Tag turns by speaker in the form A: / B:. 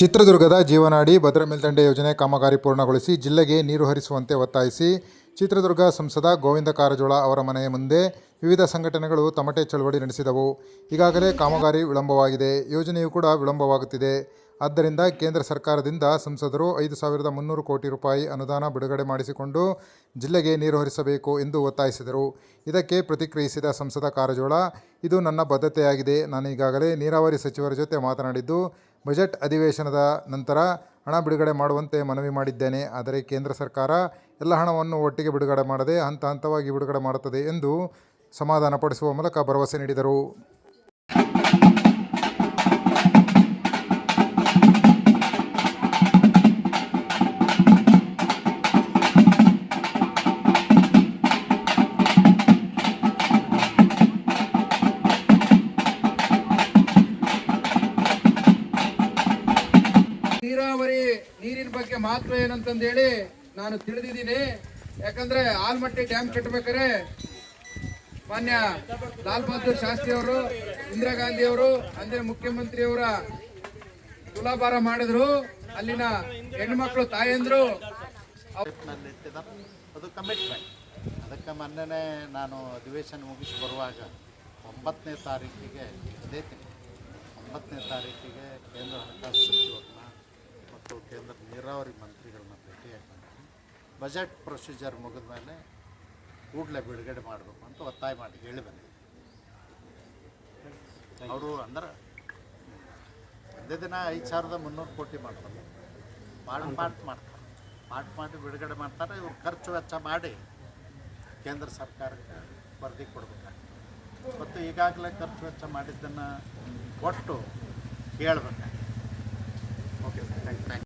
A: ಚಿತ್ರದುರ್ಗದ ಜೀವನಾಡಿ ಭದ್ರಾ ಮೇಲ್ದಂಡೆ ಯೋಜನೆ ಕಾಮಗಾರಿ ಪೂರ್ಣಗೊಳಿಸಿ ಜಿಲ್ಲೆಗೆ ನೀರು ಹರಿಸುವಂತೆ ಒತ್ತಾಯಿಸಿ ಚಿತ್ರದುರ್ಗ ಸಂಸದ ಗೋವಿಂದ ಕಾರಜೋಳ ಅವರ ಮನೆಯ ಮುಂದೆ ವಿವಿಧ ಸಂಘಟನೆಗಳು ತಮಟೆ ಚಳವಳಿ ನಡೆಸಿದವು. ಈಗಾಗಲೇ ಕಾಮಗಾರಿ ವಿಳಂಬವಾಗಿದೆ, ಯೋಜನೆಯೂ ಕೂಡ ವಿಳಂಬವಾಗುತ್ತಿದೆ. ಆದ್ದರಿಂದ ಕೇಂದ್ರ ಸರ್ಕಾರದಿಂದ ಸಂಸದರು 5,300 ಕೋಟಿ ರೂಪಾಯಿ ಅನುದಾನ ಬಿಡುಗಡೆ ಮಾಡಿಸಿಕೊಂಡು ಜಿಲ್ಲೆಗೆ ನೀರು ಹರಿಸಬೇಕು ಎಂದು ಒತ್ತಾಯಿಸಿದರು. ಇದಕ್ಕೆ ಪ್ರತಿಕ್ರಿಯಿಸಿದ ಸಂಸದ ಕಾರಜೋಳ, ಇದು ನನ್ನ ಬದ್ಧತೆಯಾಗಿದೆ. ನಾನು ಈಗಾಗಲೇ ನೀರಾವರಿ ಸಚಿವರ ಜೊತೆ ಮಾತನಾಡಿದ್ದು ಬಜೆಟ್ ಅಧಿವೇಶನದ ನಂತರ ಹಣ ಬಿಡುಗಡೆ ಮಾಡುವಂತೆ ಮನವಿ ಮಾಡಿದ್ದೇನೆ. ಆದರೆ ಕೇಂದ್ರ ಸರ್ಕಾರ ಎಲ್ಲ ಹಣವನ್ನು ಒಟ್ಟಿಗೆ ಬಿಡುಗಡೆ ಮಾಡದೆ ಹಂತ ಹಂತವಾಗಿ ಬಿಡುಗಡೆ ಮಾಡುತ್ತದೆ ಎಂದು ಸಮಾಧಾನಪಡಿಸುವ ಮೂಲಕ ಭರವಸೆ ನೀಡಿದರು.
B: ನೀರಾವರಿ ನೀರಿನ ಬಗ್ಗೆ ಮಹತ್ವ ಏನಂತಂದೇಳಿ ನಾನು ತಿಳಿದಿದ್ದೀನಿ. ಯಾಕಂದ್ರೆ ಆಲ್ಮಟ್ಟಿ ಡ್ಯಾಮ್ ಕಟ್ಟಬೇಕಾದ್ರೆ ಮಾನ್ಯ ಲಾಲ್ ಬಹದ್ದೂರ್ ಶಾಸ್ತ್ರಿ ಅವರು, ಇಂದಿರಾ ಗಾಂಧಿ ಅವರು, ಅಂದಿನ ಮುಖ್ಯಮಂತ್ರಿಯವರ ತುಲಾಭಾರ ಮಾಡಿದ್ರು. ಅಲ್ಲಿನ ಹೆಣ್ಮಕ್ಳು ತಾಯಂದ್ರು
C: ಅದು ಕಮಿಟ್ಮೆಂಟ್. ಅದಕ್ಕೆ ಮೊನ್ನೆ ನಾನು ಅಧಿವೇಶನ ಮುಗಿಸಿ ಬರುವಾಗ 9ನೇ ತಾರೀಕಿಗೆ ಇದೇ ತಿಂಗಳು 9ನೇ ತಾರೀಕಿಗೆ ಕೇಂದ್ರ ಹಣಕಾಸು ಸಚಿವರನ್ನ ಮತ್ತು ಕೇಂದ್ರ ನೀರಾವರಿ ಮಂತ್ರಿಗಳನ್ನ ಭೇಟಿಯಾಗಿ ಬಜೆಟ್ ಪ್ರೊಸೀಜರ್ ಮುಗಿದ ಮೇಲೆ ಕೂಡಲೇ ಬಿಡುಗಡೆ ಮಾಡಬೇಕು ಅಂತ ಒತ್ತಾಯ ಮಾಡಿ ಹೇಳಿ ಬಂದಿದ್ದೆ. ಅವರು ಅಂದ್ರೆ ಒಂದೇ ದಿನ 5,300 ಕೋಟಿ ಮಾಡ್ತಾರೆ, ಮಾಡಿ ಬಿಡುಗಡೆ ಮಾಡ್ತಾರೆ. ಇವ್ರು ಖರ್ಚು ವೆಚ್ಚ ಮಾಡಿ ಕೇಂದ್ರ ಸರ್ಕಾರಕ್ಕೆ ವರದಿ ಕೊಡಬೇಕಾಗ್ತದೆ ಮತ್ತು ಈಗಾಗಲೇ ಖರ್ಚು ವೆಚ್ಚ ಮಾಡಿದ್ದನ್ನು ಒಟ್ಟು ಕೇಳಬೇಕಾಗ್ತದೆ. Okay sir, thank you.